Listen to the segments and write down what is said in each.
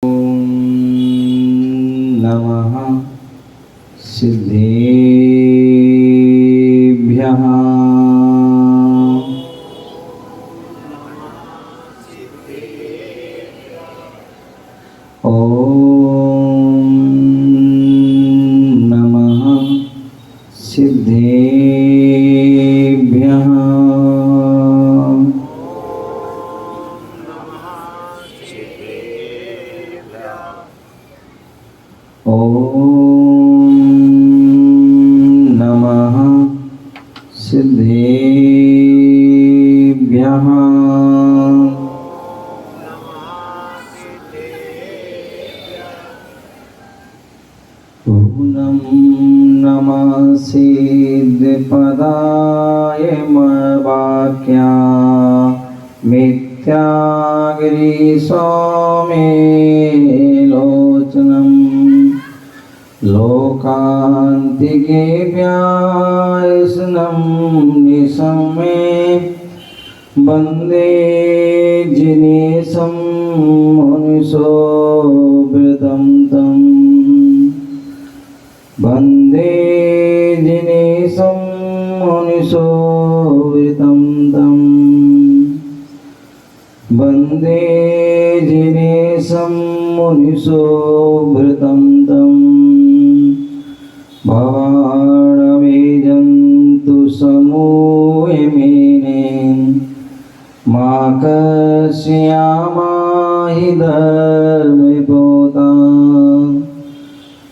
नमः सिद्धेभ्यः। ॐ नमः सिद्धेभ्यः। नमः सिद्धेभ्यः। पूर्णं नमः सिद्धपदाय वाक्या मिथ्यागिरिस्वामे लोचनम् लोकान्तिके व्यासनं निशमे वन्दे जिनेशं मुनिसोवृतं तं वन्दे जिनेशं मुनिसोवृतं तं वन्दे जिनेशं मुनिसोवृतं तं भवाणवेजन्तु समूहमेने माकस्यामाहि धर्मपोता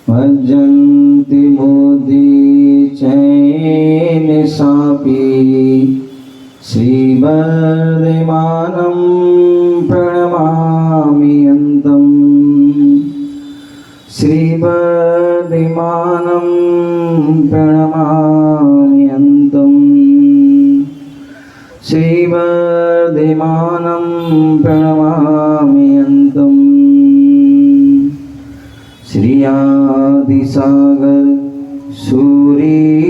भजन्ति बुद्धि चैन सापि श्रीवर्धमानं प्रणमामि अन्तम् श्रीवर्धमानं प्रणमामि अन्तम् श्रीवर्धमानं प्रणमामि अन्तम् श्रीयादिसागर सूरीप्रधानं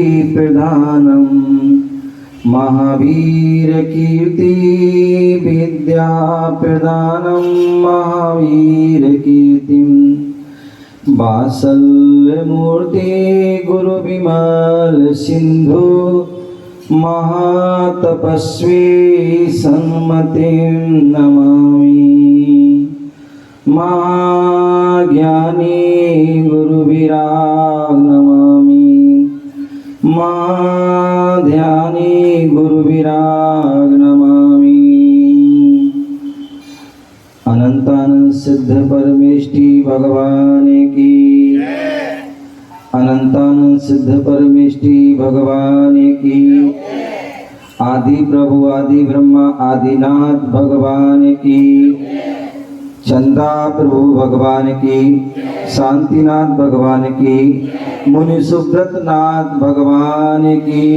महावीर कीर्ति विद्याप्रदानं महावीर कीर्तिं वात्सल्यमूर्ति गुरुविमल सिंधु महातपस्वी सन्मतिं नमामि महाज्ञानी गुरुविराग नमामि महाध्यानी गुरुविराग नमामि। अनंतानंद सिद्ध परमेष्टि भगवान की अनंतानंद सिद्ध परमेष्टि भगवान की आदि प्रभु आदि ब्रह्मा आदिनाथ भगवान की चंदा प्रभु भगवान की शांतिनाथ भगवान की मुनि सुब्रत नाथ भगवान की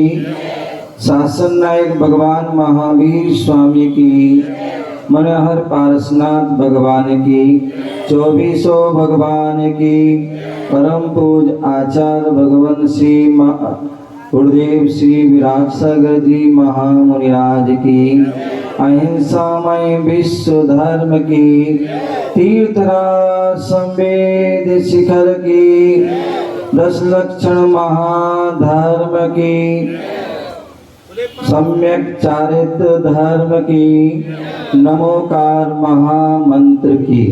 शासन नायक भगवान महावीर स्वामी की मनोहर पारसनाथ भगवान की 2400 भगवान की परम पूज आचार्य भगवान श्री गुरुदेव श्री विराट सागर जी महामुनिराज की अहिंसामय विश्व धर्म की तीर्थराज संवेद शिखर की 10 लक्षण महाधर्म की सम्यक चारित्र धर्म की नमोकार महामंत्र की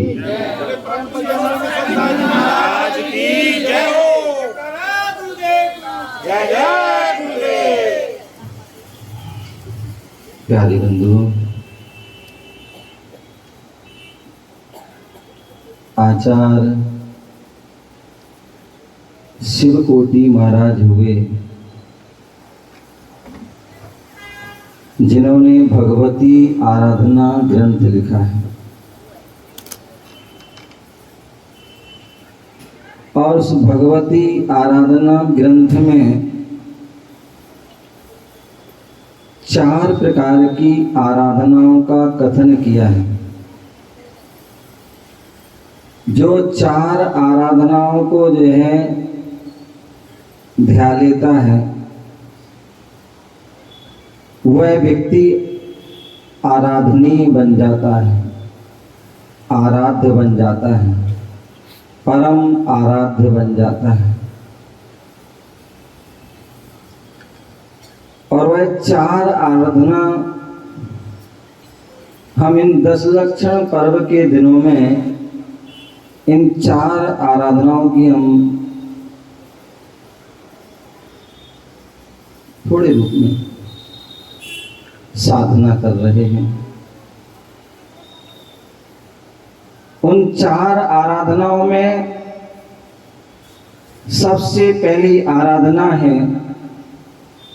प्यारे बंधु, आचार्य शिवकोटि महाराज हुए जिन्होंने भगवती आराधना ग्रंथ लिखा है और उस भगवती आराधना ग्रंथ में 4 प्रकार की आराधनाओं का कथन किया है। जो 4 आराधनाओं को जो है ध्यान लेता है वह व्यक्ति आराधनीय बन जाता है। आराध्य बन जाता है, परम आराध्य बन जाता है। और वह 4 आराधना हम इन 10 लक्षण पर्व के दिनों में इन 4 आराधनाओं की हम थोड़े रूप में साधना कर रहे हैं। उन 4 आराधनाओं में सबसे पहली आराधना है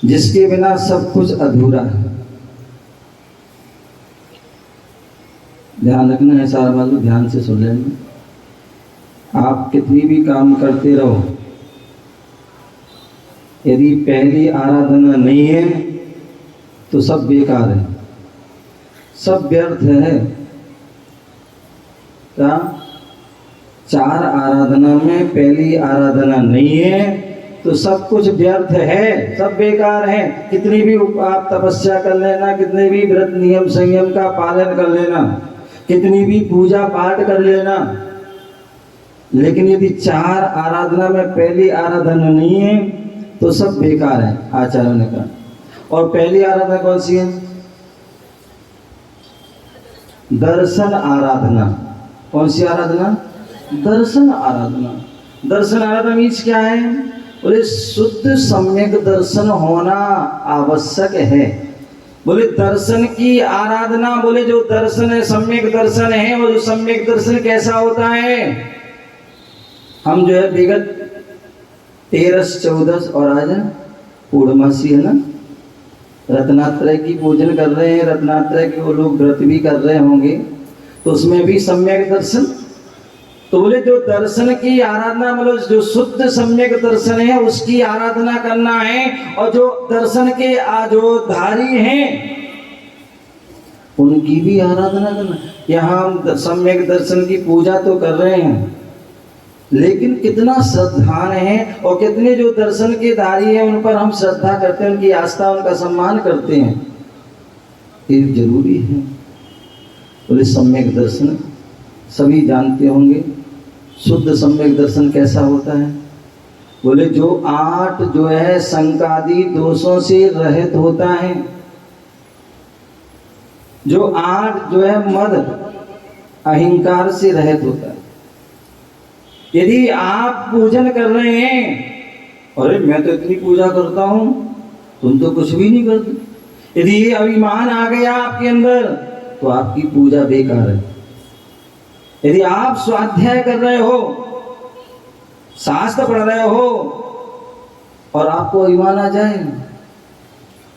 जिसके बिना सब कुछ अधूरा है। ध्यान रखना है सारा वालों, ध्यान से सुन लेना। आप कितनी भी काम करते रहो, यदि पहली आराधना नहीं है तो सब बेकार है, सब व्यर्थ है। क्या 4 आराधना में पहली आराधना नहीं है तो सब कुछ व्यर्थ है, सब बेकार है। कितनी भी आप तपस्या कर लेना, कितने भी व्रत नियम संयम का पालन कर लेना, कितनी भी पूजा पाठ कर लेना, लेकिन यदि 4 आराधना में पहली आराधना नहीं है तो सब बेकार है, आचार्यों ने कहा। और पहली आराधना कौन सी है? दर्शन आराधना। कौन सी आराधना? दर्शन आराधना। दर्शन आराधना मीन्स क्या है? बोले शुद्ध सम्यक दर्शन होना आवश्यक है। बोले दर्शन की आराधना, बोले जो दर्शन है सम्यक दर्शन है, वो जो सम्यक दर्शन कैसा होता है? हम जो है विगत 13, 14 और आज पूर्णमासी है ना, रत्नात्रय की पूजन कर रहे हैं। रत्नात्रय के वो लोग व्रत भी कर रहे होंगे, तो उसमें भी सम्यक दर्शन। तो बोले जो दर्शन की आराधना, मतलब जो शुद्ध सम्यक दर्शन है उसकी आराधना करना है। और जो दर्शन के जो धारी हैं उनकी भी आराधना करना। यहाँ हम सम्यक दर्शन की पूजा तो कर रहे हैं, लेकिन कितना श्रद्धान है और कितने जो दर्शन के धारी हैं उन पर हम श्रद्धा करते हैं, उनकी आस्था, उनका सम्मान करते हैं, ये जरूरी है। बोले सम्यक दर्शन सभी जानते होंगे। शुद्ध सम्यक दर्शन कैसा होता है? बोले जो 8 जो है संकादि दोषों से रहित होता है, जो 8 जो है मद अहंकार से रहित होता है। यदि आप पूजन कर रहे हैं, अरे मैं तो इतनी पूजा करता हूं, तुम तो कुछ भी नहीं करते, यदि ये अभिमान आ गया आपके अंदर तो आपकी पूजा बेकार है। यदि आप स्वाध्याय कर रहे हो, शास्त्र पढ़ रहे हो और आपको अभिमान आ जाए,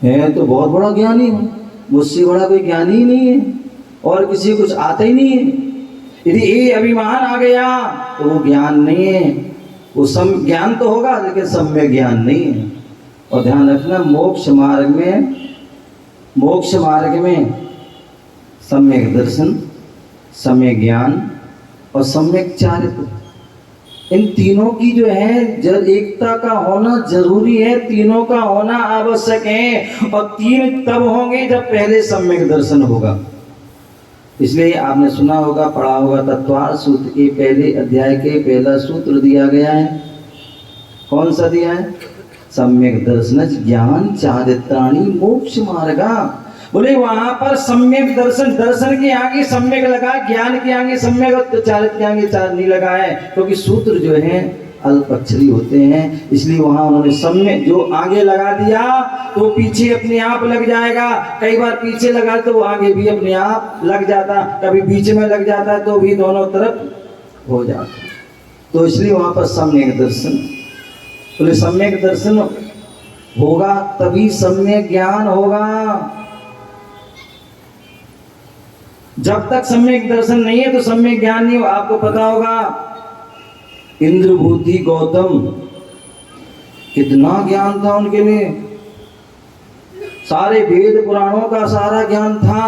मैं तो बहुत बड़ा ज्ञानी हूं, मुझसे बड़ा कोई ज्ञानी ही नहीं है और किसी कुछ आता ही नहीं है, यदि ये अभिमान आ गया तो वो ज्ञान नहीं है। वो ज्ञान तो होगा लेकिन सम्यक ज्ञान नहीं है। और ध्यान रखना, मोक्ष मार्ग में सम्यक दर्शन, सम्यक ज्ञान और सम्यक चारित्र, इन तीनों की जो है एकता का होना जरूरी है, तीनों का होना आवश्यक है। और 3 तब होंगे जब पहले सम्यक दर्शन होगा। इसलिए आपने सुना होगा, पढ़ा होगा, तत्वार्थ सूत्र के पहले अध्याय के पहला सूत्र दिया गया है। कौन सा दिया है? सम्यक दर्शन ज्ञान चारित्राणि मोक्ष मार्गा। बोले वहां पर सम्यक दर्शन, दर्शन के आगे सम्यक लगा, ज्ञान के आगे सम्यक और चारित्र के आगे चार नहीं लगा है, क्योंकि सूत्र जो है अल्पक्षरी होते हैं। इसलिए वहां उन्होंने सम्यक जो आगे लगा दिया तो पीछे अपने आप लग जाएगा। कई बार पीछे लगा तो आगे भी अपने आप लग जाता, कभी बीच में लग जाता तो भी दोनों तरफ हो जाता। तो इसलिए वहां पर सम्यक दर्शन, बोले सम्यक दर्शन होगा तभी सम्यक ज्ञान होगा। जब तक सम्यक दर्शन नहीं है तो सम्यक ज्ञान नहीं हो। आपको पता होगा इंद्रभूति गौतम, कितना ज्ञान था उनके लिए, सारे वेद पुराणों का सारा ज्ञान था,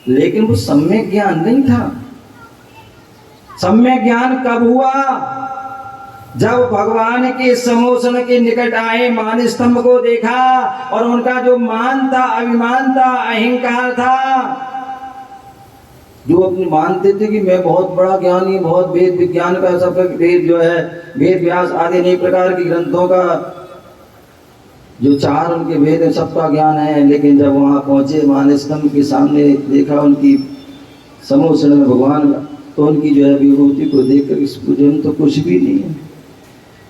लेकिन वो सम्यक ज्ञान नहीं था। सम्यक ज्ञान कब हुआ? जब भगवान के समोसन के निकट आए, मान स्तंभ को देखा और उनका जो मान था, अभिमान था, अहंकार था, जो अपने मानते थे कि मैं बहुत बड़ा ज्ञानी, बहुत वेद विज्ञान का सब वेद जो है, वेद व्यास आदि अनेक प्रकार के ग्रंथों का जो चार उनके वेद है सबका ज्ञान है, लेकिन जब वहाँ पहुँचे मानस्तंभ के सामने देखा उनकी समोषण में भगवान का, तो उनकी जो है विभूति को देखकर इस पूजन तो कुछ भी नहीं है,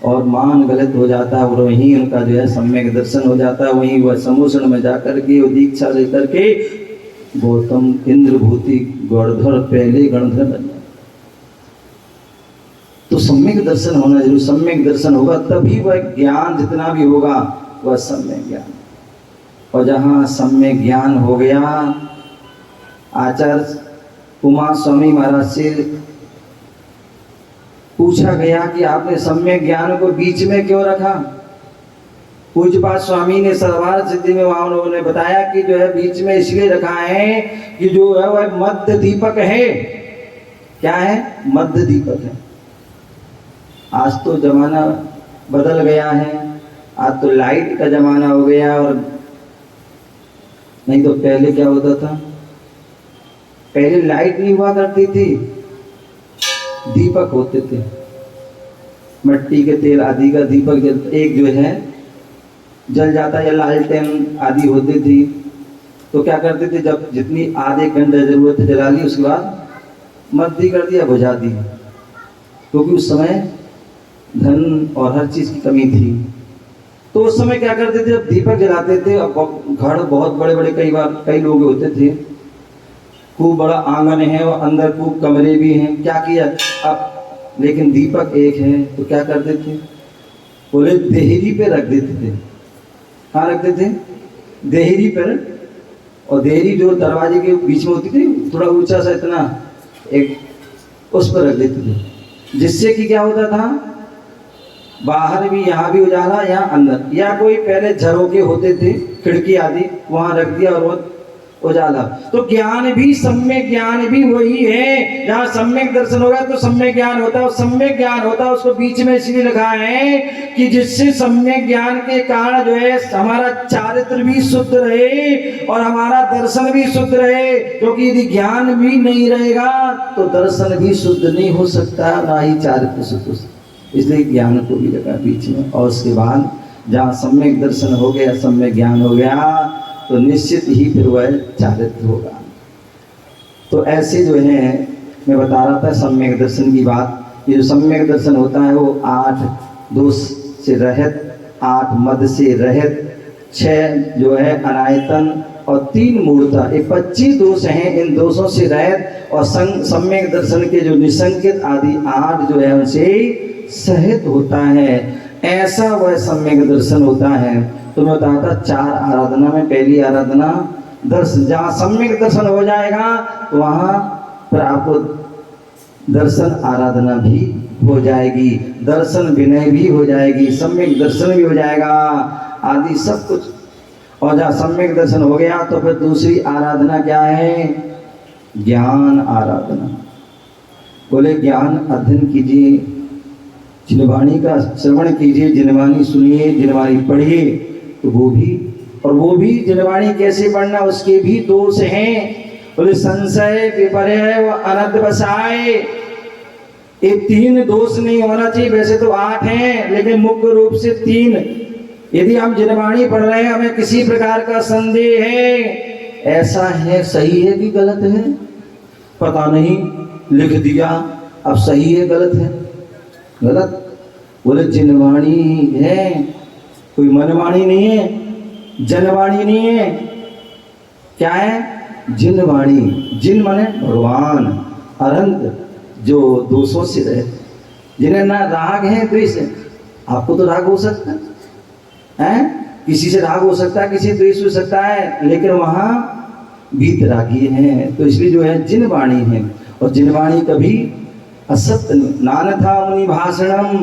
और मान गलत हो जाता है, और वहीं उनका जो है सम्यक दर्शन हो जाता है। वहीं वह समोषण में जाकर के वो दीक्षा लेकर के गौतम इंद्रभूति गौरधर पहले गणधर बन जाए। तो सम्यक दर्शन होना जरूर, सम्यक दर्शन होगा तभी वह ज्ञान जितना भी होगा वह सम्यक ज्ञान। और जहाँ सम्यक ज्ञान हो गया, आचार्य उमा स्वामी महाराज से पूछा गया कि आपने सम्यक ज्ञान को बीच में क्यों रखा। पूज्यपाद स्वामी ने सर्वार्थ सिद्धि में वहां उन्होंने बताया कि जो है बीच में इसलिए रखा है कि जो है वह मध्य दीपक है। क्या है? मध्य दीपक है। आज तो जमाना बदल गया है, आज तो लाइट का जमाना हो गया, और नहीं तो पहले क्या होता था, पहले लाइट नहीं हुआ करती थी, दीपक होते थे, मिट्टी के तेल आदि का दीपक एक जो है जल जाता, या लालटेन आदि होती थी। तो क्या करते थे, जब जितनी आधे घंटे जरूरत है जला ली, उसके बाद मध्य कर दिया, बुझा दी, क्योंकि उस समय धन और हर चीज की कमी थी। तो उस समय क्या करते थे, जब दीपक जलाते थे, अब घर बहुत बड़े बड़े कई लोग होते थे, खूब बड़ा आंगन है और अंदर खूब कमरे भी हैं, क्या किया अब, लेकिन दीपक एक है, तो क्या करते थे, बोले देहरी पे रख देते थे। कहाँ रखते थे? देहरी पर। और देहरी जो दरवाजे के बीच में होती थी, थोड़ा ऊंचा सा इतना, एक उस पर रख देते थे, जिससे कि क्या होता था, बाहर भी, यहाँ भी उजाला, यहाँ अंदर, या कोई पहले झरोके होते थे खिड़की आदि, वहां रख दिया और वो उजाला। तो ज्ञान भी, सम्यक ज्ञान भी वही है, जहाँ सम्यक दर्शन होगा तो सम्यक ज्ञान होता है। और सम्यक ज्ञान होता है उसको बीच में इसलिए लिखा है कि जिससे सम्यक ज्ञान के कारण जो है हमारा चारित्र भी शुद्ध रहे और हमारा दर्शन भी शुद्ध रहे, क्योंकि यदि ज्ञान भी नहीं रहेगा तो दर्शन भी शुद्ध नहीं हो सकता, ना ही चारित्र शुद्ध हो सकता। इसलिए ज्ञान को भी लगा बीच में। और उसके बाद जहाँ सम्यक दर्शन हो गया, सम्यक ज्ञान हो गया, तो निश्चित ही फिर वह चारित्र होगा। तो ऐसे जो है मैं बता रहा था सम्यक दर्शन की बात। ये जो सम्यक दर्शन होता है वो 8 दोष से रहित, 8 मद से रहित, 6 जो है अनायतन और 3 मूर्ता, ये 25 दोष हैं। इन दोषों से रहित और सम्यक दर्शन के जो निसंकित आदि 8 जो है उनसे सहित होता है, ऐसा वह सम्यक दर्शन होता है। तो मैं बताता 4 आराधना में पहली आराधना दर्शन, जहाँ सम्यक दर्शन हो जाएगा तो वहाँ पर आपको दर्शन आराधना भी हो जाएगी, दर्शन विनय भी हो जाएगी, सम्यक दर्शन भी हो जाएगा आदि सब कुछ। और जहाँ सम्यक दर्शन हो गया तो फिर दूसरी आराधना क्या है? ज्ञान आराधना। बोले ज्ञान अध्ययन कीजिए, जिनवाणी का श्रवण कीजिए, जिनवाणी सुनिए, जिनवाणी पढ़िए। तो वो भी जिनवाणी कैसे पढ़ना, उसके भी दोष हैं। बोले संशय, विपर्य व अनध्यवसाय, ये 3 दोष नहीं होना चाहिए। वैसे तो 8 हैं, लेकिन मुख्य रूप से 3। यदि हम जिनवाणी पढ़ रहे हैं, हमें किसी प्रकार का संदेह है, ऐसा है, सही है कि गलत है, पता नहीं, लिख दिया, अब सही है गलत है, गलत। बोले जिनवाणी है, कोई मनवाणी नहीं है, जनवाणी नहीं है। क्या है? जिनवाणी। जिन माने भगवान, अनंत, जो दोषों से रहे, जिन्हें ना राग है द्वेष है। आपको तो राग हो सकता है, किसी से राग हो सकता है, किसी से द्वेष हो सकता है, लेकिन वहाँ वीतरागी है। तो इसलिए जो है जिनवाणी है। और जिनवाणी कभी असत्य नानथा मुनि भाषणम,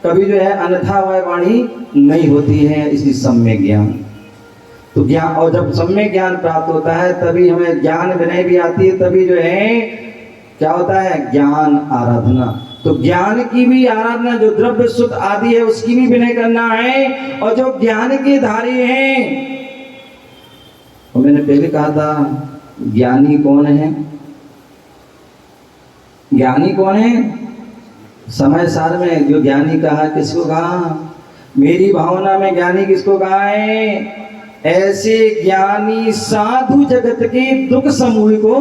कभी जो है अन्यथा वह वाणी नहीं होती है। इसलिए सम्यक ज्ञान, तो ज्ञान, और जब सम्यक ज्ञान प्राप्त होता है तभी हमें ज्ञान विनय भी आती है, तभी जो है क्या होता है? ज्ञान आराधना। तो ज्ञान की भी आराधना, जो द्रव्य सुख आदि है उसकी भी विनय करना है। और जो ज्ञान के धारी हैं, और मैंने पहले कहा था ज्ञानी कौन है? ज्ञानी कौन है? समय सार में जो ज्ञानी कहा, किसको कहा? मेरी भावना में ज्ञानी किसको कहा है? ऐसे ज्ञानी साधु जगत के दुख समूह को।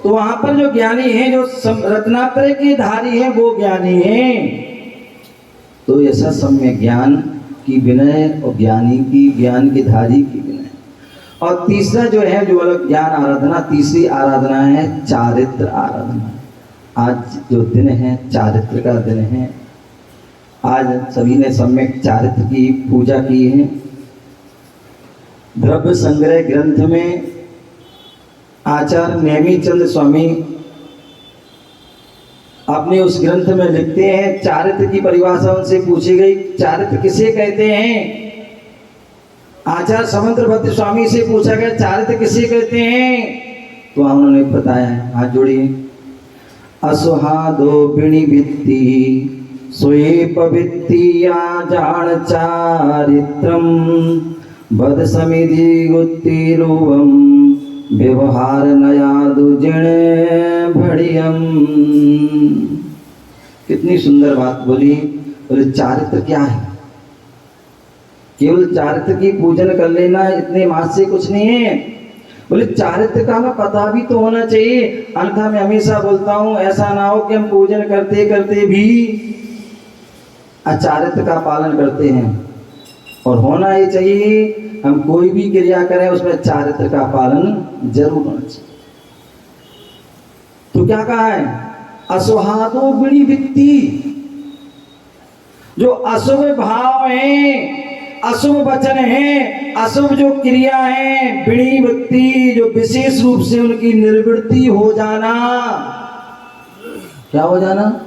तो वहां पर जो ज्ञानी है, जो रत्नात्रय के धारी है, वो ज्ञानी है। तो ऐसा सम्यक ज्ञान की विनय और ज्ञानी की, ज्ञान की धारी की विनय। और तीसरा जो है, जो अलग ज्ञान आराधना, तीसरी आराधना है चारित्र आराधना। आज जो दिन है चारित्र का दिन है। आज सभी ने सम्यक चारित्र की पूजा की है। द्रव्य संग्रह ग्रंथ में आचार्य नेमिचंद स्वामी अपने उस ग्रंथ में लिखते हैं, चारित्र की परिभाषा उनसे पूछी गई, चारित्र किसे कहते हैं? आचार्य समंत्रभद्र स्वामी से पूछा गया, चारित्र किसे कहते हैं? तो उन्होंने बताया, हाथ जोड़िए। असुहादो बिणी वित्ती सोए पवित्तिया जान चारित्रम बद समिधि गुत्तिरुवम व्यवहार नया दुजिण भड़ियम। कितनी सुंदर बात बोली। बोले चारित्र क्या है? केवल चारित्र की पूजन कर लेना इतने मास से कुछ नहीं है। बोले चारित्र का हमें पता भी तो होना चाहिए। अन्यथा मैं हमेशा बोलता हूं, ऐसा ना हो कि हम पूजन करते करते भी अचारित्र का पालन करते हैं। और होना ही चाहिए, हम कोई भी क्रिया करें उसमें चारित्र का पालन जरूर होना चाहिए। तो क्या कहा है? असुहादो बिणी वित्ती। जो अशुभ भाव है, अशुभ वचन है, अशुभ जो क्रिया है, बिणी वित्ती, जो विशेष रूप से उनकी निर्वृत्ति हो जाना। क्या हो जाना?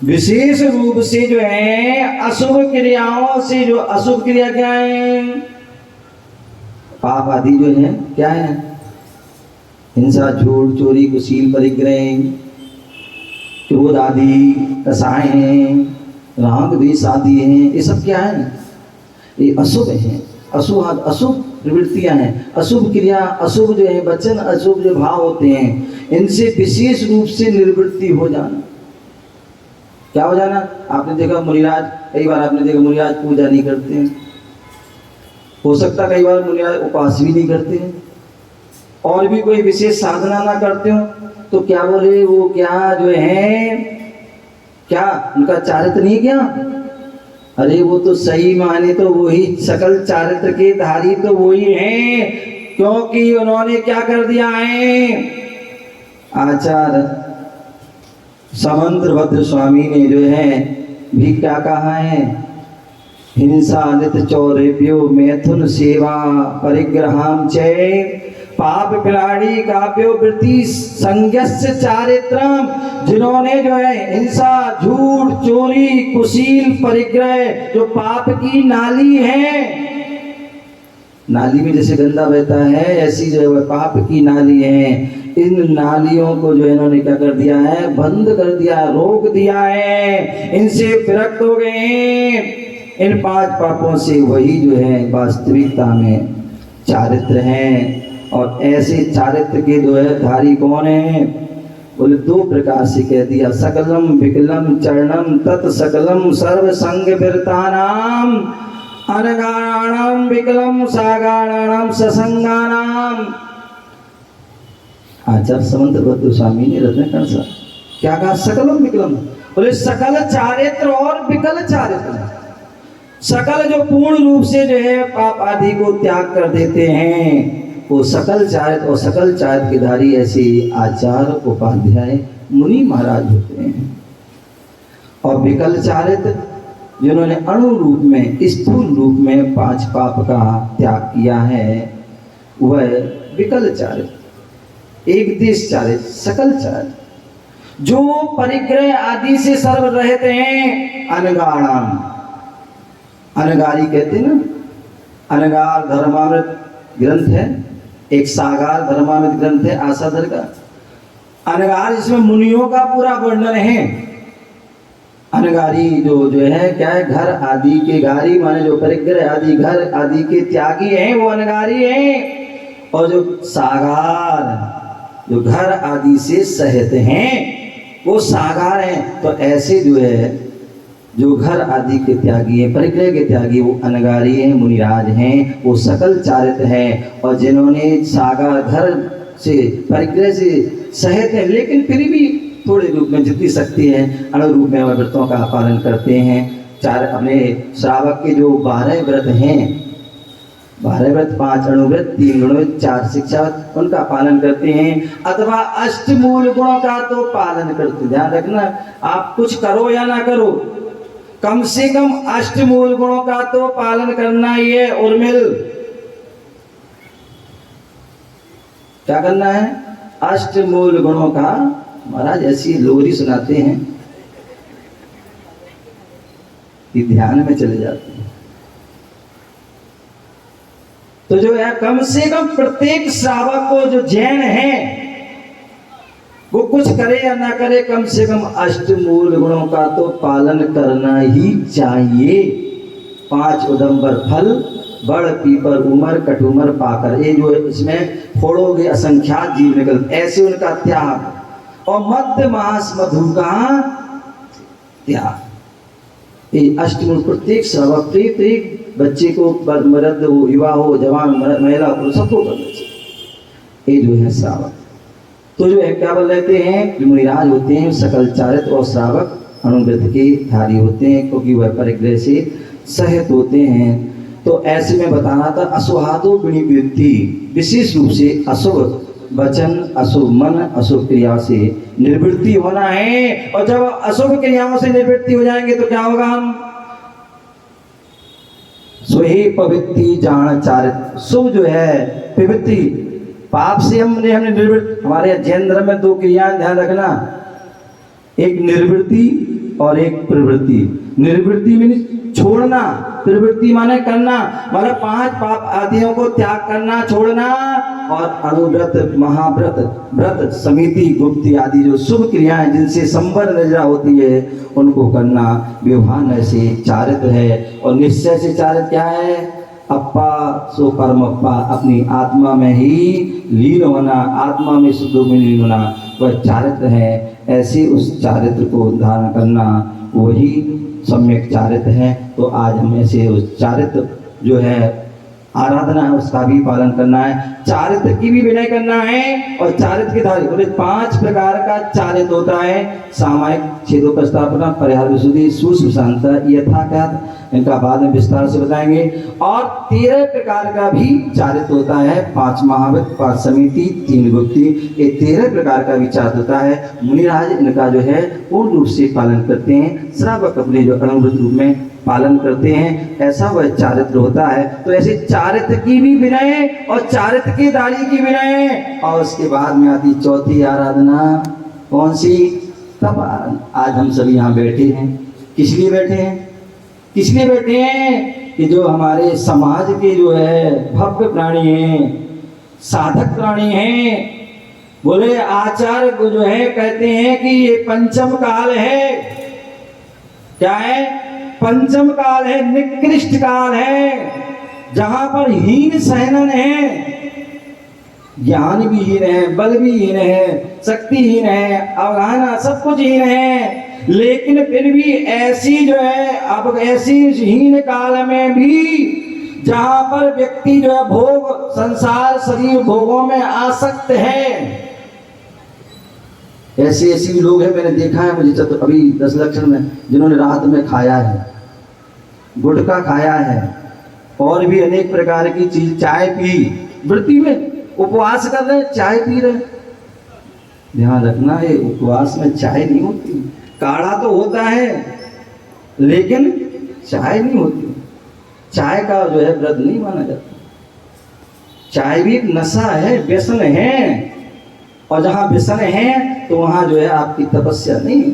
विशेष रूप से जो है अशुभ क्रियाओं से, जो अशुभ क्रिया क्या है? पाप आदि जो है क्या है? हिंसा, झूठ, चोरी, कुशील, परिग्रह, क्रोध आदि, रसायन, राग द्वेष आदि हैं। ये सब क्या है? ये अशुभ है। अशुभ प्रवृत्तियां हैं, अशुभ क्रिया, अशुभ जो है वचन, अशुभ जो भाव होते हैं, इनसे विशेष रूप से निर्वृत्ति हो जाना। क्या हो जाना? आपने देखा मुनिराज, कई बार आपने देखा मुनिराज पूजा नहीं करते हैं। हो सकता कई बार मुनिराज उपवास भी नहीं करते हैं, और भी कोई विशेष साधना ना करते हो। तो क्या बोले वो, क्या जो है, क्या उनका चारित्र नहीं? क्या? अरे वो तो सही माने तो वही सकल चारित्र के धारी तो वही हैं, क्योंकि उन्होंने क्या कर दिया है? आचार्य समंत्रभद्र स्वामी ने जो है भी क्या कहा है? हिंसा नित चौरेभ्यो मैथुन सेवा परिग्रहाम चय पाप पिलाड़ी काव्यो वृत्ति संज्ञस्य चारित्रम। जिन्होंने जो है हिंसा, झूठ, चोरी, कुशील, परिग्रह, जो पाप की नाली है, नाली में जैसे गंदा बहता है, ऐसी जो है पाप की नाली है। इन नालियों को जो इन्होंने क्या कर दिया है? बंद कर दिया, रोक दिया है, इनसे विरक्त हो गए। इन 5 पापों से वही जो है वास्तविकता में चारित्र हैं। और ऐसे चारित्र के जो है धारी कौन है? बोले 2 प्रकार से कह दिया, सकलम विकलम चरणम तत् सकलम सर्व संग विरतानाम अनगाणाम विकलम सागाणाम ससंगानाम। आचार्य समंत्रभद्र स्वामी ने रत्नकण सा क्या कहा? सकलम विकलम। बोले सकल चारित्र और विकल चारित्र। सकल जो पूर्ण रूप से जो है पाप आदि को त्याग कर देते हैं, वो सकल चारित्र। और सकल चारित्र के धारी ऐसे आचार्य उपाध्याय मुनि महाराज होते हैं। और विकल चारित्र जिन्होंने अणु रूप में, स्थूल रूप में 5 पाप का त्याग किया है, वह विकल चारित्र। एक देश चारित्र, सकल चारित्र जो परिग्रह आदि से सर्व रहते हैं। अनगाणाम, अनगारी कहते हैं ना, अनगार धर्मामृत ग्रंथ है, एक सागार धर्मामृत ग्रंथ है आसाधर का। अनगार इसमें मुनियों का पूरा वर्णन है। अनगारी जो है क्या है? घर आदि के गारी माने जो परिग्रह आदि, घर आदि के त्यागी हैं, वो अनगारी हैं। और जो सागार जो घर आदि से सहित हैं, वो सागार हैं। तो ऐसे जो है जो घर आदि के त्यागी हैं, परिग्रह के त्यागी, वो अनगारी हैं, मुनिराज हैं, वो सकल चारित हैं। और जिन्होंने सागार घर से परिग्रह से सहित है, लेकिन फिर भी थोड़े रूप में जितनी शक्ति है अणु रूप में व्रतों का पालन करते हैं। चार अपने श्रावक के जो 12 व्रत हैं, 12 व्रत, 5 अणुव्रत, 3 गुणव्रत, 4 शिक्षा, उनका पालन करते हैं। अथवा अष्टमूल गुणों का तो पालन करते। ध्यान रखना, आप कुछ करो या ना करो, कम से कम अष्टमूल गुणों का तो पालन करना ही है। उर्मिल, क्या करना है? अष्टमूल गुणों का। महाराज ऐसी लोरी सुनाते हैं कि ध्यान में चले जाते हैं। तो जो है कम से कम प्रत्येक श्रावक को, जो जैन है, वो कुछ करे या ना करे, कम से कम अष्टमूल गुणों का तो पालन करना ही चाहिए। 5 उदंबर फल, बड़ पीपर उमर, कटुमर पाकर, ये जो इसमें फोड़ोगे असंख्यात जीव निकल, ऐसे उनका त्याग। और मध्य मास मधु का त्याग। ये अष्टमूल प्रत्येक श्रावक, प्रत्येक बच्चे को, मर्द हो, युवा हो, जवान, महिला हो, सबको करना चाहिए। ये जो है श्रावक। तो जो है क्या बोल रहते हैं, मुनिराज होते हैं सकल चारित, और श्रावक अणुव्रत के धारी होते हैं, क्योंकि वह परिग्रह से सहित होते हैं। तो ऐसे में बताना था, असुहादो विनिवृत्ति, विशेष रूप से अशुभ वचन, अशुभ मन, अशुभ क्रिया से निवृत्ति होना है। और जब अशुभ क्रियाओं से निवृत्ति हो जाएंगे तो क्या होगा? हम स्वहे पवित्री जान चारित, शुभ जो है पवित्री, पाप से हमने निवृत्त। हमारे जैन धर्म में 2 क्रियाएं ध्यान रखना, एक निर्वृत्ति और एक प्रवृत्ति। निर्वृत्ति मीन छोड़ना, प्रवृत्ति माने करना, मतलब 5 पाप आदियों को त्याग करना, छोड़ना। और अणुव्रत, महाव्रत, व्रत, समिति, गुप्ति आदि जो शुभ क्रियाएं जिनसे संबंध निर्जा होती है, उनको करना। व्यवहार से चारित है। और निश्चय से चारित क्या है? अप्पा सो परमप्पा, अपनी आत्मा में ही लीन होना, आत्मा में शुद्ध में लीन होना, वह चारित्र है। ऐसे उस चारित्र को धारण करना, वही सम्यक चारित्र है। तो आज हम ऐसे उस चारित्र जो है आराधना है, उसका भी पालन करना है, चारित्र की भी विनय करना है। और चारित्र के धारी बोले 5 प्रकार का चारित्र होता है। सामायिक, छेदो प्रस्तावना, परिहार विशुद्धि, सूक्ष्म शांता, यथाख्यात, इनका बाद में विस्तार से बताएंगे। और 13 प्रकार का भी चारित्र होता है, 5 महाव्रत, 5 समिति, 3 गुप्ति, ये 13 प्रकार का भी चारित्र होता है। मुनिराज इनका जो है पूर्ण रूप से पालन करते हैं। श्रावक अपने जो अणुव्रत रूप में पालन करते हैं, ऐसा वह चारित्र होता है। तो ऐसे चारित्र की भी विनय और चारित्र की दाढ़ी की विनय। और उसके बाद में आती चौथी आराधना, कौन सी? तब आज हम सभी यहाँ बैठे हैं, किस लिए बैठे हैं? किस लिए बैठे हैं? कि जो हमारे समाज के जो है भव्य प्राणी हैं, साधक प्राणी हैं, बोले आचार्य को जो है कहते हैं कि ये पंचम काल है। क्या है? पंचम काल है, निकृष्ट काल है, जहां पर हीन सहनन है, ज्ञान भी हीन है, बल भी हीन है, शक्तिहीन है, अवगाहना सब कुछ हीन है। लेकिन फिर भी ऐसी जो है, अब ऐसी हीन काल में भी जहां पर व्यक्ति जो है भोग, संसार, शरीर भोगों में आसक्त है, ऐसे ऐसे भी लोग हैं। मैंने देखा है, मुझे अभी 10 लक्षण में, जिन्होंने रात में खाया है, गुटखा खाया है, और भी अनेक प्रकार की चीज, चाय पी, व्रती में उपवास कर रहे, चाय पी रहे। ध्यान रखना, ये उपवास में चाय नहीं होती, काढ़ा तो होता है लेकिन चाय नहीं होती। चाय का जो है व्रत नहीं माना जाता। चाय भी एक नशा है, व्यसन है, और जहां व्यसन है तो वहां जो है आपकी तपस्या नहीं है।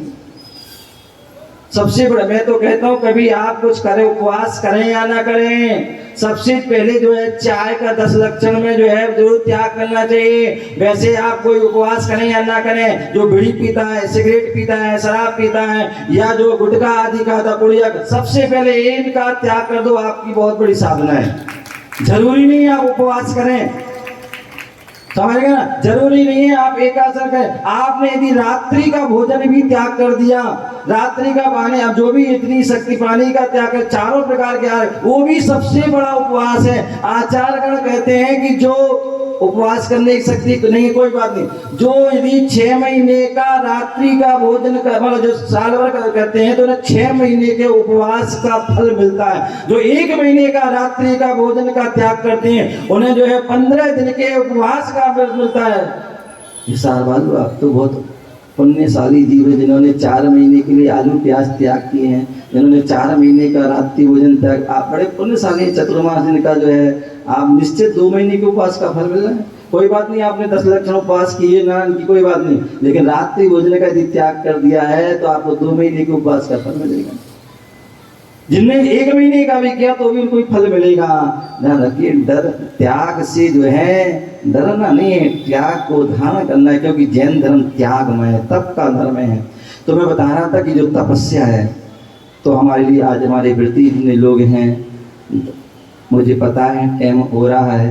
सबसे बड़ा, मैं तो कहता हूं कभी आप कुछ करें, उपवास करें या ना करें, सबसे पहले जो है चाय का 10 लक्षण में जो है जरूर त्याग करना चाहिए। वैसे आप कोई उपवास करें या ना करें, जो बीड़ी पीता है, सिगरेट पीता है, शराब पीता है, या जो गुटखा आदि खाता, पुड़िया, सबसे पहले इनका त्याग कर दो, आपकी बहुत बड़ी साधना है। जरूरी नहीं आप उपवास करें। समझ गए ना? जरूरी नहीं है आप एकादश करें। आपने यदि रात्रि का भोजन भी त्याग कर दिया, रात्रि का पानी, अब जो भी इतनी शक्ति पानी का त्याग कर, चारों प्रकार के आहार, वो भी सबसे बड़ा उपवास है। आचार्यगण कहते हैं कि जो उपवास करने की शक्ति नहीं, कोई बात नहीं, जो यदि 6 महीने का रात्रि का भोजन कर, मतलब जो साल भर करते हैं तो उन्हें 6 महीने के उपवास का फल मिलता है। जो 1 महीने का रात्रि का भोजन का त्याग करते हैं उन्हें जो है 15 दिन के उपवास का फल मिलता है। विशाल बाबू, आप तो बहुत पुण्यशाली जीव है जिन्होंने 4 महीने के लिए आलू प्याज त्याग किए हैं, जिन्होंने 4 महीने का रात्रि भोजन त्याग। आप बड़े पुण्यशाली, चतुर्मास दिन का जो है आप निश्चित 2 महीने के उपवास का फल मिल रहा है। कोई बात नहीं, आपने 10 लक्षण उपवास किए ना, इनकी कोई बात नहीं, लेकिन रात्रि भोजन का यदि त्याग कर दिया है तो आपको 2 महीने के उपवास का फल मिलेगा। जिनने 1 महीने का भी किया तो भी उनको फल मिलेगा। ध्यान रखिए, डर त्याग से जो है डरना नहीं है, त्याग को धारण करना है, क्योंकि जैन धर्म त्यागमय है, तप का धर्म है। तो मैं बता रहा था कि जो तपस्या है, तो हमारे लिए आज हमारे वृत्ति इतने लोग हैं, मुझे पता है टाइम हो रहा है,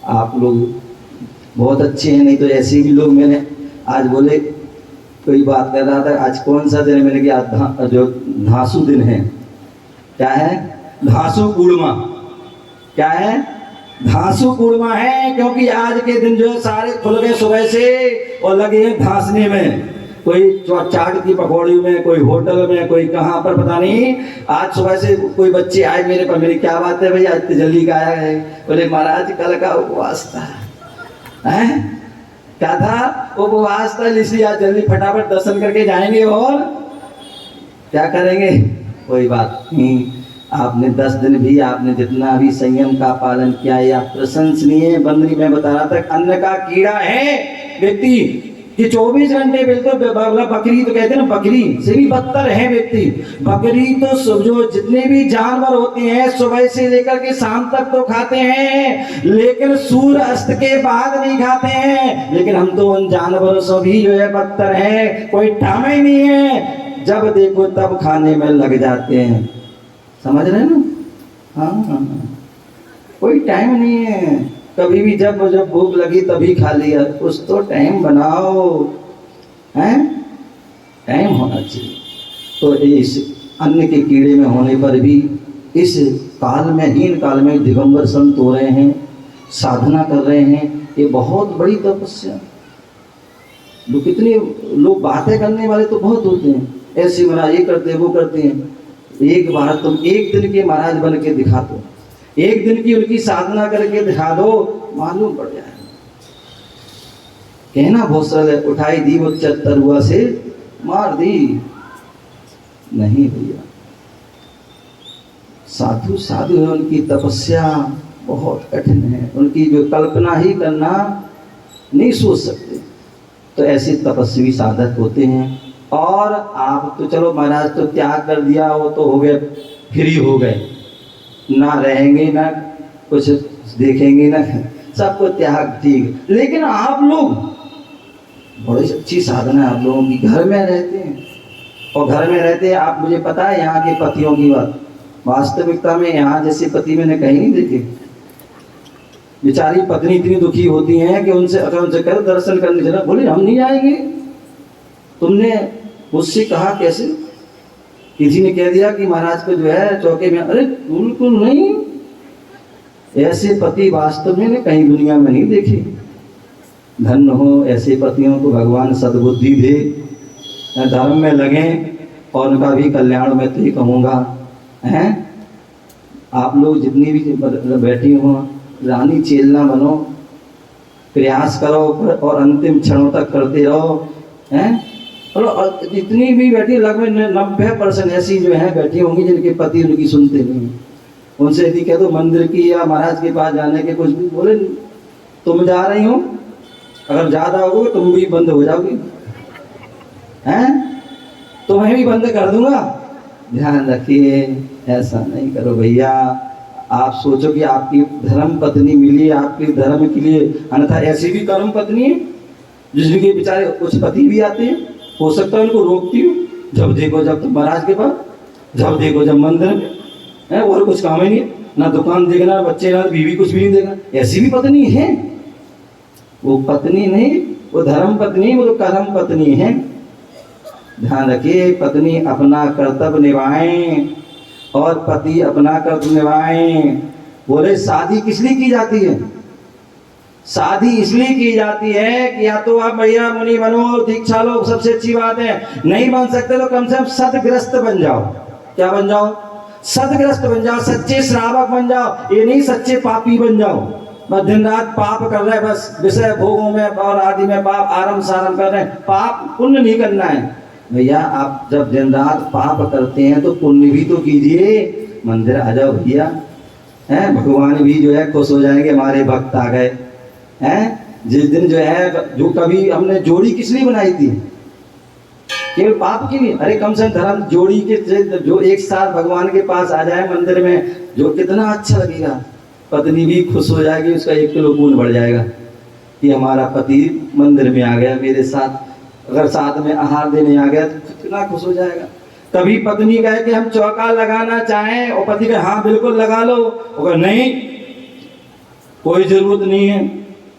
आप लोग बहुत अच्छे हैं, नहीं तो ऐसे भी लोग, मैंने आज बोले कोई बात कर रहा था, आज कौन सा दिन है, मैंने कहा जो धांसू दिन है। क्या है? धांसू पूर्णिमा। क्या है? धांसू पूर्णिमा है, क्योंकि आज के दिन जो है सारे खुल गए सुबह से और लगे हैं धांसने में, कोई चाट की पकौड़ी में, कोई होटल में, कोई कहाँ पर पता नहीं। आज सुबह से कोई बच्चे आए मेरे पर, मेरी क्या बात है भैया आज जल्दी का आया है? बोले महाराज कल का उपवास था। हैं? क्या था? उपवास था, इसलिए आज जल्दी फटाफट दर्शन करके जाएंगे और क्या करेंगे? कोई बात नहीं, आपने 10 दिन भी आपने जितना भी संयम का पालन किया या प्रशंसनीय। बंदरी में बता रहा था, अन्न का कीड़ा है व्यक्ति कि 24 घंटे बिल्कुल, बकरी तो कहते हैं ना, बकरी से भी बदतर है व्यक्ति। बकरी तो जो जितने भी जानवर होते हैं सुबह से लेकर के शाम तक तो खाते हैं, लेकिन सूर्य अस्त के बाद नहीं खाते हैं। लेकिन हम तो उन जानवरों से भी जो है बदतर है, कोई टाइम ही नहीं है, जब देखो तब खाने में लग जाते हैं। समझ रहे हैं ना? हाँ, कोई टाइम नहीं है, कभी भी जब भूख लगी तभी खा लिया। कुछ तो टाइम बनाओ, हैं? टाइम होना चाहिए। तो इस अन्न के कीड़े में होने पर भी इस काल में, हीन काल में दिगंबर संत हो रहे हैं, साधना कर रहे हैं, ये बहुत बड़ी तपस्या। लोग कितने लोग बातें करने वाले तो बहुत होते हैं, ऐसे महाराज ये करते हैं वो करते हैं। एक बार तुम 1 दिन के महाराज बन के दिखा दो, 1 दिन की उनकी साधना करके दिखा दो, मालूम पड़ जाए। कहना बहुत सरल है, उठाई दी वो तरुआ से मार दी, नहीं भैया। साधु साधु है, उनकी तपस्या बहुत कठिन है, उनकी जो कल्पना ही करना नहीं सोच सकते। तो ऐसे तपस्वी साधक होते हैं। और आप तो चलो महाराज तो त्याग कर दिया, वो तो हो गए, फ्री हो गए, ना रहेंगे ना कुछ देखेंगे ना, सबको त्याग, ठीक। लेकिन आप लोग बड़ी अच्छी साधना है आप लोगों की, घर में रहते हैं और घर में रहते हैं आप, मुझे पता है यहाँ के पतियों की बात, वास्तविकता में यहाँ जैसे पति मैंने कहीं नहीं देखे। बेचारी पत्नी इतनी दुखी होती हैं कि उनसे अगर उनसे कर दर्शन करने चला, बोले हम नहीं आएंगे। तुमने मुझसे कहा कैसे? किसी ने कह दिया कि महाराज को जो है चौके में, अरे बिल्कुल नहीं, ऐसे पति वास्तव में कहीं दुनिया में नहीं देखे। धन्य हो ऐसे पतियों को भगवान सद्बुद्धि दे, धर्म में लगें और उनका भी कल्याण में तो ही कहूँगा। हैं आप लोग जितनी भी बैठी हो, रानी चेलना बनो, प्रयास करो और अंतिम क्षणों तक करते रहो। हैं और जितनी भी बैठी, लगभग 90% ऐसी जो है बैठी होंगी जिनके पति उनकी सुनते नहीं। उनसे यदि कह दो मंदिर की या महाराज के पास जाने के, कुछ भी बोले तुम जा रही हो, अगर ज़्यादा होगे तुम भी बंद हो जाओगी, हैं तुम्हें भी बंद कर दूंगा। ध्यान रखिए, ऐसा नहीं करो भैया। आप सोचो कि आपकी धर्म पत्नी मिली आपके धर्म के लिए, अन्यथा ऐसी भी कर्म पत्नी है जिसके बेचारे कुछ पति भी आते हैं, हो सकता है उनको रोकती हूँ, जब देखो जब तुम महाराज के पास, जब देखो जब मंदिर में है, और कुछ काम ही नहीं, ना दुकान देखना, बच्चे ना बीवी, कुछ भी नहीं देखना। ऐसी भी पत्नी है, वो पत्नी नहीं, वो धर्म पत्नी, वो तो कर्म पत्नी है। ध्यान रखिए, पत्नी अपना कर्तव्य निभाएं और पति अपना कर्तव्य निभाएं। बोले शादी किस लिए की जाती है? शादी इसलिए की जाती है कि या तो आप भैया मुनि बनो, दीक्षा लो, सबसे अच्छी बात है। नहीं बन सकते तो कम से कम सदग्रस्त बन जाओ। क्या बन जाओ? सदग्रस्त बन जाओ, सच्चे श्रावक बन जाओ। ये नहीं सच्चे पापी बन जाओ, बस दिन रात पाप कर रहे हैं, बस विषय भोगों में और आदि में पाप आरम सारम कर रहे हैं। पाप पुण्य नहीं करना है भैया। आप जब दिन रात पाप करते हैं तो पुण्य भी तो कीजिए। मंदिर आ जाओ भैया, हैं भगवान भी जो है खुश हो जाएंगे, हमारे भक्त आ गए हैं। जिस दिन जो है, जो कभी हमने जोड़ी किस लिए बनाई थी? केवल पाप के लिए। अरे कम से कम धर्म जोड़ी के जो एक साथ भगवान के पास आ जाए मंदिर में, जो कितना अच्छा लगेगा। पत्नी भी खुश हो जाएगी, उसका 1 किलो खून बढ़ जाएगा कि हमारा पति मंदिर में आ गया मेरे साथ। अगर साथ में आहार देने आ गया तो कितना खुश हो जाएगा। कभी पत्नी कहे कि हम चौका लगाना चाहें और पति कहे हाँ बिल्कुल लगा लो, और नहीं कोई जरूरत नहीं है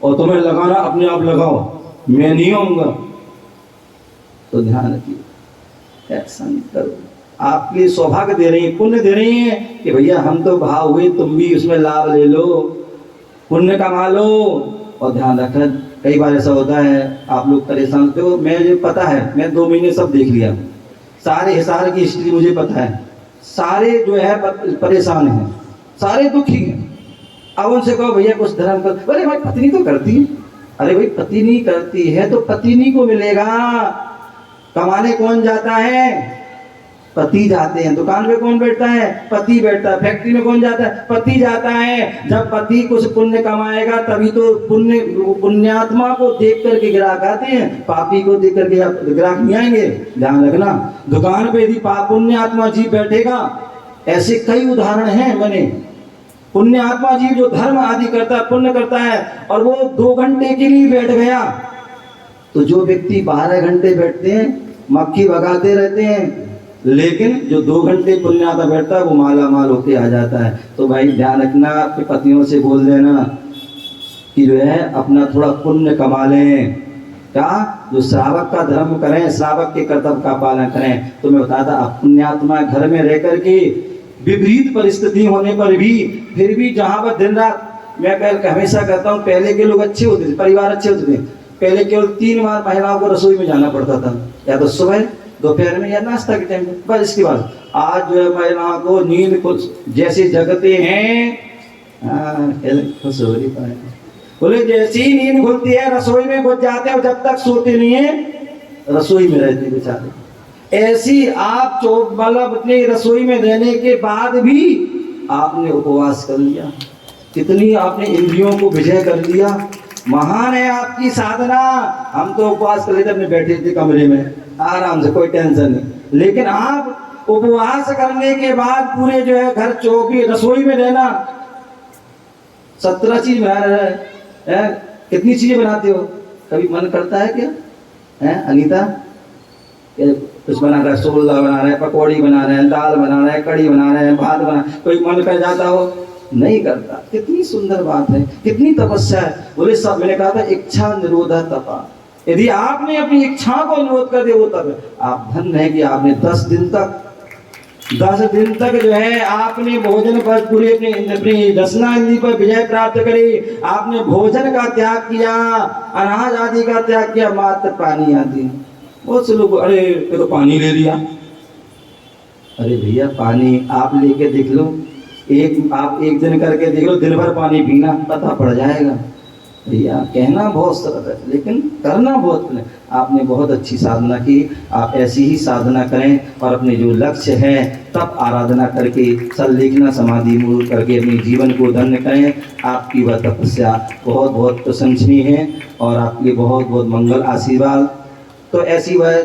और तुम्हें लगाना अपने आप लगाओ, मैं नहीं आऊंगा, तो ध्यान रखिए ऐसा नहीं करो। आपके लिए सौभाग्य दे रही है, पुण्य दे रही है कि भैया हम तो भाव हुए, तुम भी उसमें लाभ ले लो, पुण्य कमा लो। और ध्यान रखना, कई बार ऐसा होता है आप लोग परेशान होते हो। मुझे पता है, मैं 2 महीने सब देख लिया, सारे हिसार की हिस्ट्री मुझे पता है। सारे जो है परेशान हैं, सारे दुखी हैं। अब उनसे कहो भैया कुछ धर्म कर, अरे भाई पत्नी तो करती है। अरे भाई पत्नी करती है तो पत्नी को मिलेगा। कमाने कौन जाता है? पति जाते हैं। दुकान पे कौन बैठता है? पति बैठता है। फैक्ट्री में कौन जाता है? पति जाता है। जब पति कुछ पुण्य कमाएगा तभी तो पुण्यात्मा को देख करके ग्राहक आते हैं, पापी को देख करके ग्राहक नहीं आएंगे। ध्यान रखना, दुकान पे यदि पुण्यात्मा जीव बैठेगा, ऐसे कई उदाहरण हैं। मैंने पुण्यात्मा जीव जो धर्म आदि करता है, पुण्य करता है, और वो 2 घंटे के लिए बैठ गया, तो जो व्यक्ति 12 घंटे बैठते हैं मक्खी भगाते रहते हैं, लेकिन जो 2 घंटे पुण्यात्मा बैठता है वो माला माल होके आ जाता है। तो भाई ध्यान रखना, आपके पतियों से बोल देना कि जो है अपना थोड़ा पुण्य कमा लें। क्या? जो श्रावक का धर्म करें, श्रावक के कर्तव्य का पालन करें। तो मैं बताता, आप पुण्यात्मा घर में रह करके विपरीत परिस्थिति होने पर भी, फिर भी जहाँ पर दिन रात, मैं हमेशा कहता हूँ, पहले के लोग अच्छे होते थे, परिवार अच्छे होते थे। पहले केवल 3 बार महिलाओं को रसोई में जाना पड़ता था, या तो सुबह, दोपहर में या नाश्ता के टाइम में, बस इसके बाद। आज जो है महिलाओं को नींद को जैसे जगते हैं, खुश हो रही है, बोले जैसी नींद खुलती है रसोई में घुस जाते हैं, जब तक सोते नहीं है रसोई में रहते बेचारे। ऐसी आप मतलब अपनी रसोई में रहने के बाद भी आपने उपवास कर लिया, कितनी आपने इंद्रियों को विजय कर लिया। महान है आपकी साधना। हम तो उपवास कर लेते, अपने बैठे थे कमरे में आराम से, कोई टेंशन नहीं। लेकिन आप उपवास करने के बाद पूरे जो है घर 24 रसोई में रहना, 17 चीज बना रहे हैं। कितनी चीजें बनाते हो? कभी मन करता है क्या? है अनीता, कुछ बना रहा है, सोला बना रहे हैं, पकौड़ी बना रहे हैं, दाल बना रहे हैं, कड़ी बना रहे हैं, भात बना, कोई मन कर जाता हो? नहीं करता। कितनी सुंदर बात है, कितनी तपस्या है। बोले सब, मैंने कहा था इच्छा निरोधा तपा। यदि आपने अपनी इच्छा को निरोध कर दिया वो तब आप धन्य है कि आपने 10 दिन तक जो है आपने भोजन पर पूरे अपनी दसना इंद्री पर विजय प्राप्त करी। आपने भोजन का त्याग किया, अनाज आदि का त्याग किया, मात्र पानी आदि। बहुत से लोग, अरे ये तो पानी ले लिया। अरे भैया पानी आप लेके देख लो, आप एक दिन करके देख लो, दिन भर पानी पीना, पता पड़ जाएगा। भैया कहना बहुत सरल है लेकिन करना बहुत है। आपने बहुत अच्छी साधना की, आप ऐसी ही साधना करें और अपने जो लक्ष्य है तब आराधना करके संलेखना समाधि मूल करके अपने जीवन को धन्य करें। आपकी वह तपस्या बहुत बहुत प्रशंसनीय है और आपके लिए बहुत बहुत मंगल आशीर्वाद। तो ऐसी वह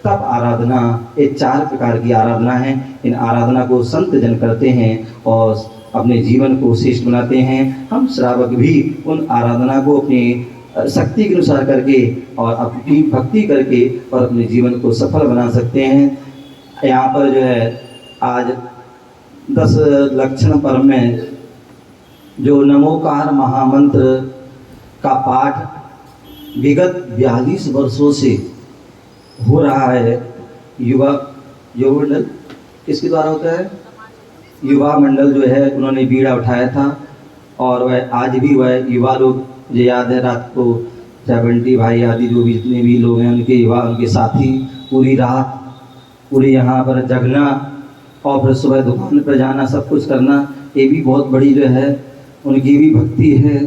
तप आराधना, ये 4 प्रकार की आराधना है। इन आराधना को संत जन करते हैं और अपने जीवन को श्रेष्ठ बनाते हैं। हम श्रावक भी उन आराधना को अपनी शक्ति के अनुसार करके और अपनी भक्ति करके और अपने जीवन को सफल बना सकते हैं। यहाँ पर जो है आज 10 लक्षण पर्व में जो नमोकार महामंत्र का पाठ विगत 42 वर्षों से हो रहा है युवा मंडल। किसके द्वारा होता है? युवा मंडल जो है उन्होंने बीड़ा उठाया था, और वह आज भी वह युवा लोग, मुझे याद है रात को 70 भाई आदि जो भी जितने भी लोग हैं उनके युवा, उनके साथी पूरी रात पूरी यहाँ पर जगना और फिर सुबह दुकान पर जाना, सब कुछ करना, ये भी बहुत बड़ी जो है उनकी भी भक्ति है।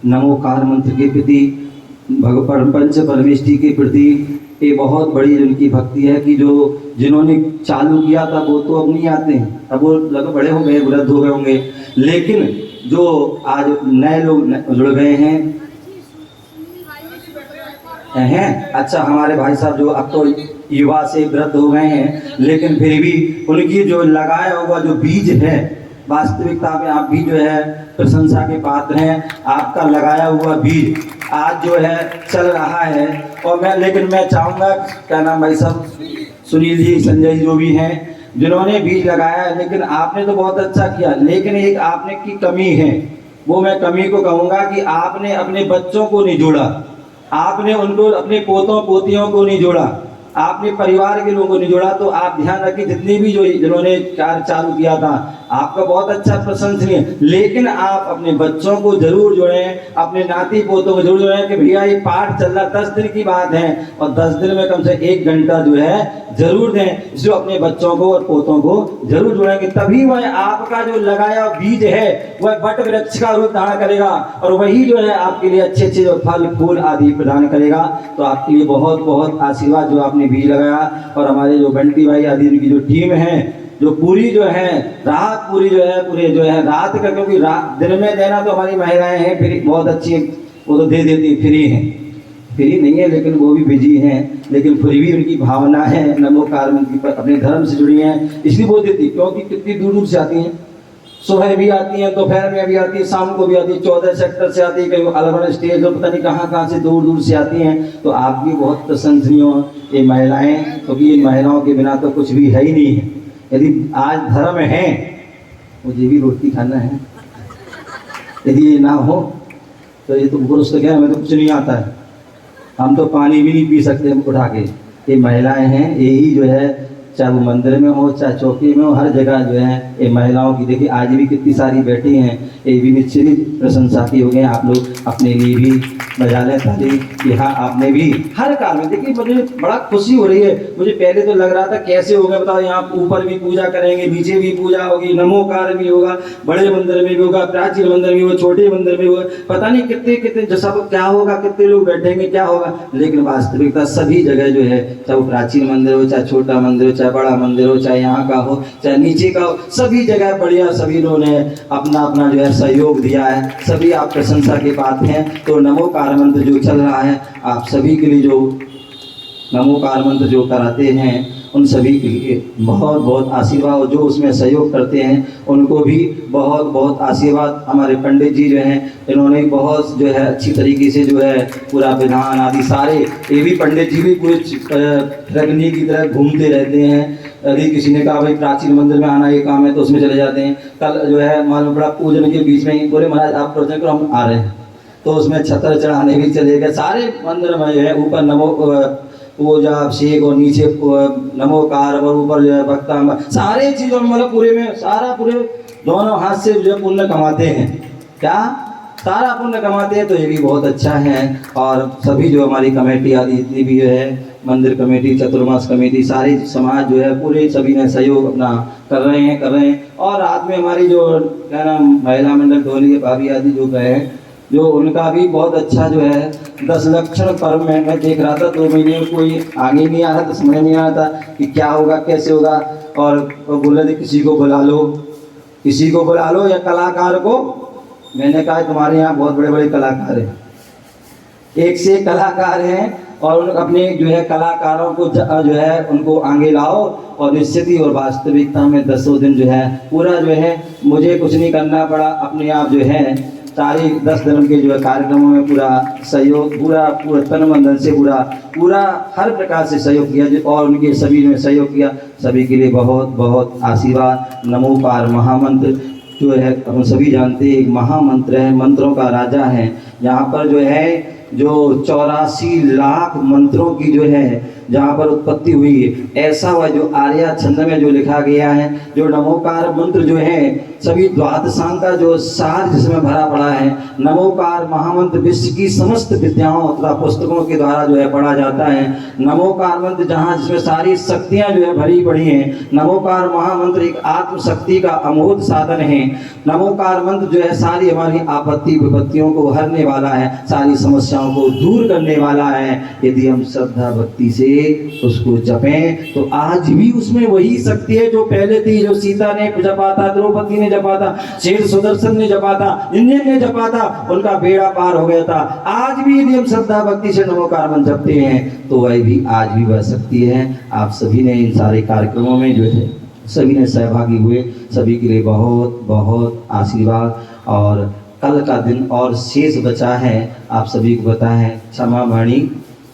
नमोकार मंत्र के प्रति, भगवान पंच परमेष्टि के प्रति ये बहुत बड़ी उनकी भक्ति है कि जो जिन्होंने चालू किया था वो तो अब नहीं आते हैं, अब वो लगभग बड़े हो गए, वृद्ध हो गए होंगे, लेकिन जो आज नए लोग जुड़ गए हैं। अच्छा, हमारे भाई साहब जो अब तो युवा से वृद्ध हो गए हैं, लेकिन फिर भी उनकी जो लगाया हुआ जो बीज है, वास्तविकता में आप भी जो है प्रशंसा के पात्र हैं। आपका लगाया हुआ बीज आज जो है चल रहा है। और लेकिन मैं चाहूँगा, क्या नाम भाई साहब, सुनील जी, संजय जी जो भी हैं, जिन्होंने बीज लगाया है, लेकिन आपने तो बहुत अच्छा किया, लेकिन एक आपने की कमी है। वो मैं कमी को कहूँगा कि आपने अपने बच्चों को नहीं जोड़ा, आपने उनको अपने पोतों पोतियों को नहीं जोड़ा, आपने परिवार के लोगों को नहीं जोड़ा। तो आप ध्यान रखिए, जितनी भी जो जिन्होंने कार्य चालू किया था, आपका बहुत अच्छा प्रशंसनीय, लेकिन आप अपने बच्चों को जरूर जोड़ें, अपने नाती पोतों को जरूर जोड़ें कि भैया ये पाठ चल रहा, 10 दिन की बात है, और 10 दिन में कम से 1 घंटा जो है जरूर दें। जो अपने बच्चों को और पोतों को जरूर जोड़ेंगे, तभी वह आपका जो लगाया बीज है वह बट वृक्ष का रूप धारण करेगा, और वही जो है आपके लिए अच्छे अच्छे जो फल फूल आदि प्रदान करेगा। तो आपके लिए बहुत बहुत आशीर्वाद जो आपने बीज लगाया। और हमारे जो बंटी भाई आदि की जो टीम है, जो पूरी जो है रात पूरी जो है पूरे जो है रात का, क्योंकि रात दिन में देना तो हमारी महिलाएं हैं फिर बहुत अच्छी, वो तो दे देती, फ्री हैं, फ्री नहीं है लेकिन वो भी बिजी हैं, लेकिन फिर भी उनकी भावना है नमोकार मंत्र अपने धर्म से जुड़ी हैं, इसलिए वो देती। क्योंकि कितनी दूर दूर से आती हैं, सुबह भी आती हैं, दोपहर में भी आती है, शाम को भी आती है, 14 सेक्टर से आती है, कहीं अलग अलग स्टेज और पता नहीं कहाँ से दूर दूर से आती हैं। तो आप भी बहुत प्रशंसनीय हो ये महिलाएं, क्योंकि इन महिलाओं के बिना तो कुछ भी है ही नहीं है। यदि आज धर्म है, मुझे भी रोटी खाना है, यदि ये ना हो तो ये तो पुरुष तो क्या, हमें तो कुछ नहीं आता है, हम तो पानी भी नहीं पी सकते उठा के। ये महिलाएं हैं, यही जो है, चाहे वो मंदिर में हो चाहे चौकी में हो, हर जगह जो है ये महिलाओं की, देखिए आज भी कितनी सारी बैठी हैं, ये भी निश्चित ही प्रशंसा की हो गए। आप लोग अपने लिए भी बजा लें ताली कि हाँ आपने भी हर काम में, देखिए मुझे बड़ा खुशी हो रही है। मुझे पहले तो लग रहा था कैसे होगा, बताओ, यहाँ ऊपर भी पूजा करेंगे, नीचे भी पूजा होगी, नमोकार भी होगा, बड़े मंदिर में भी होगा, प्राचीन मंदिर में होगा, छोटे मंदिर में होगा, पता नहीं कितने कितने जो सब क्या होगा, कितने लोग बैठेंगे, क्या होगा। लेकिन वास्तविकता सभी जगह जो है, चाहे वो प्राचीन मंदिर हो, चाहे छोटा मंदिर हो, चाहे बड़ा मंदिर हो, चाहे यहाँ का हो चाहे नीचे का हो, सभी जगह बढ़िया, सभी लोगों ने अपना अपना जो है सहयोग दिया है, सभी आप प्रशंसा के पात्र हैं। तो नमोकार मंत्र जो चल रहा है, आप सभी के लिए जो नमोकार मंत्र जो कराते हैं, उन सभी के लिए बहुत बहुत आशीर्वाद, और जो उसमें सहयोग करते हैं उनको भी बहुत बहुत आशीर्वाद। हमारे पंडित जी जो हैं, इन्होंने बहुत जो है अच्छी तरीके से जो है पूरा विधान आदि सारे, ये भी पंडित जी भी पूरे रगनी की तरह घूमते रहते हैं। यदि किसी ने कहा भाई प्राचीन मंदिर में आना ये काम है तो उसमें चले जाते हैं। कल जो है मालूम पड़ा पूजन के बीच में ही बोले महाराज आप प्रवचन करो, हम आ रहे हैं, तो उसमें छत्र चढ़ाने भी चले गए। सारे मंदिर में जो है ऊपर नमो पूजा अभिषेक और नीचे नमोकार और ऊपर जो है भक्ता, सारे चीज़ों में मतलब पूरे में सारा पूरे दोनों हाथ से जो है पुण्य कमाते हैं। क्या सारा पुण्य कमाते हैं, तो ये भी बहुत अच्छा है। और सभी जो हमारी कमेटी आदि जितनी भी जो है, मंदिर कमेटी, चतुर्मास कमेटी, सारे समाज जो है पूरे सभी ने सहयोग अपना कर रहे हैं। और रात में हमारी जो क्या नाम महिला मंडल ढोली के भाभी आदि जो गए हैं, जो उनका भी बहुत अच्छा जो है 10 लक्षण पर्व में मैं देख रहा था, 2 महीने में कोई आगे नहीं आ रहा था, समझ नहीं आ रहा था कि क्या होगा कैसे होगा। और बोले थे किसी को बुला लो, किसी को बुला लो या कलाकार को। मैंने कहा तुम्हारे यहाँ बहुत बड़े बड़े कलाकार हैं, एक से एक कलाकार हैं, और अपने जो है कलाकारों को जो है उनको आगे लाओ। और निश्चित ही और वास्तविकता में 10 दिन जो है पूरा जो है मुझे कुछ नहीं करना पड़ा, अपने आप जो है सारी 10 दिन के जो है कार्यक्रमों में पूरा सहयोग, पूरा तन मन धन से पूरा हर प्रकार से सहयोग किया, और उनके सभी ने सहयोग किया। सभी के लिए बहुत बहुत आशीर्वाद। नमोकार महामंत्र जो है हम सभी जानते हैं, एक महामंत्र है, मंत्रों का राजा है। यहाँ पर जो है जो 84 लाख मंत्रों की जो है जहाँ पर उत्पत्ति हुई है, ऐसा वह जो आर्या छंद में जो लिखा गया है, जो नमोकार मंत्र जो है सभी द्वादशांग का जो सार जिसमें भरा पड़ा है। नमोकार महामंत्र विश्व की समस्त विद्याओं तथा पुस्तकों के द्वारा जो है पढ़ा जाता है। नमोकार मंत्र जहाँ जिसमें सारी शक्तियाँ जो है भरी पड़ी हैं। नमोकार महामंत्र एक आत्म शक्ति का अमोघ साधन है। नमोकार मंत्र जो है सारी हमारी आपत्ति विपत्तियों को हरने वाला है, सारी समस्याओं को दूर करने वाला है। यदि हम श्रद्धा भक्ति से उसको जपें तो आज भी उसमें वही शक्ति है जो पहले थी, जो सीता ने जपा था, द्रौपदी ने जपा था, शेर सुदर्शन ने जपा था, इंद्र ने जपा था, उनका बेड़ा पार हो गया था। आज भी यदि हम श्रद्धा भक्ति से नमोकार मंत्र जपते हैं तो वह भी आज भी वह शक्ति है। आप सभी ने इन सारे कार्यक्रमों में जो है सभी ने सहभागी हुए, सभी के लिए बहुत बहुत आशीर्वाद। और कल का दिन और शेष बचा है, आप सभी को पता है क्षमा वाणी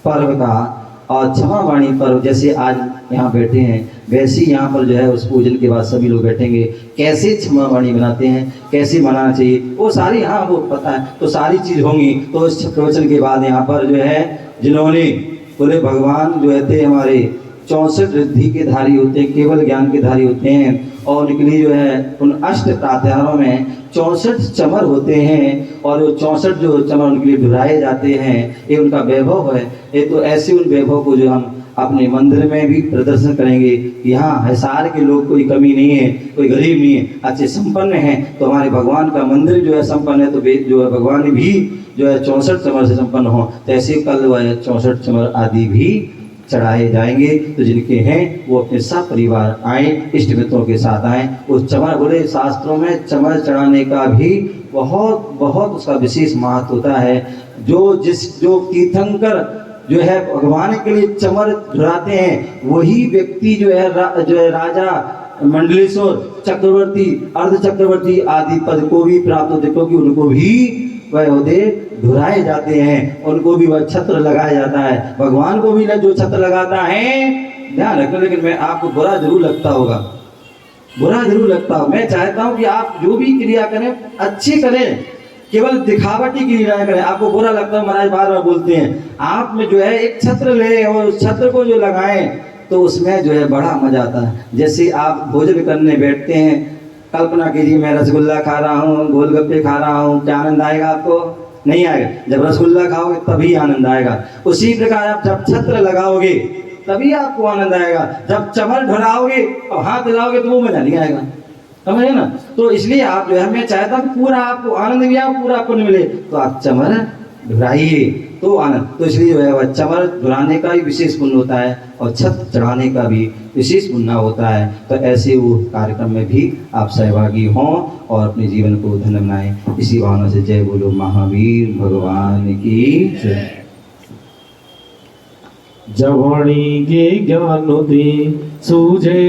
पर्व का। और क्षमा वाणी पर्व जैसे आज यहाँ बैठे हैं वैसे ही यहाँ पर जो है उस पूजन के बाद सभी लोग बैठेंगे। कैसे क्षमा वाणी बनाते हैं, कैसे मनाना चाहिए, वो सारी हाँ वो पता है, तो सारी चीज़ होंगी। तो इस प्रवचन के बाद यहाँ पर जो है जिन्होंने बोले भगवान जो है थे हमारे 64 रिद्धि के धारी होते हैं, केवल ज्ञान के धारी होते हैं। और उनके लिए जो है उन अष्ट प्रात्याहारों में 64 चमर होते हैं और वो 64 जो चमर उनके लिए दुहराए जाते हैं। ये उनका वैभव है। ये तो ऐसे उन वैभव को जो हम अपने मंदिर में भी प्रदर्शन करेंगे। यहाँ हिसार के लोग कोई कमी नहीं है, कोई गरीब नहीं है, अच्छे संपन्न हैं। तो हमारे भगवान का मंदिर जो है संपन्न है, तो जो है भगवान भी जो है 64 चमर से संपन्न हो। तो ऐसे कल वह 64 चमर आदि भी चढ़ाए जाएंगे। तो जिनके हैं वो अपने सब परिवार आए, इष्ट मित्रों के साथ आए। उस चमर बोले शास्त्रों में चमर चढ़ाने का भी बहुत बहुत उसका विशेष महत्व होता है। जो तीर्थंकर जो है भगवान के लिए चमर चढ़ाते हैं वही व्यक्ति जो है राजा मंडलेश्वर चक्रवर्ती अर्ध चक्रवर्ती आदि पद को भी प्राप्त होते, क्योंकि उनको भी वह होते धुराए जाते हैं, उनको भी वह छत्र लगाया जाता है। भगवान को भी जो छत्र लगाता है, ध्यान रखना, लेकिन मैं आपको बुरा जरूर लगता होगा, बुरा जरूर लगता हो। मैं चाहता हूं कि आप जो भी क्रिया करें अच्छी करें, केवल दिखावटी क्रिया करें। आपको बुरा लगता है, महाराज बार बार बोलते हैं, आप में जो है एक छत्र ले और उस छत्र को जो लगाएं तो उसमें जो है बड़ा मजा आता है। जैसे आप भोजन करने बैठते हैं, कल्पना कीजिए मैं रसगुल्ला खा रहा हूँ, गोलगप्पे खा रहा हूँ, क्या आनंद आएगा आपको? नहीं आएगा। जब रसगुल्ला खाओगे तभी आनंद आएगा। उसी प्रकार आप जब छत्र लगाओगे तभी आपको आनंद आएगा। जब चमर ढुराओगे और हाथ हिलाओगे तो वो मजा नहीं आएगा, समझे ना? तो इसलिए आप जो है मैं चाहता हूँ पूरा आपको आनंद भी आए, पूरा पुण्य मिले, तो आप चमर ढुराइए तो आनंद। तो इसलिए जो है वह चमर ढुराने का भी विशेष पुण्य होता है और छत्र चढ़ाने का भी विशेष पुण्य होता है। तो ऐसे वो कार्यक्रम में भी आप सहभागी हों और अपने जीवन को धन्य बनाएं। इसी भावना से जय बोलो महावीर भगवान की जय। जवाणी के ज्ञान दे सूझे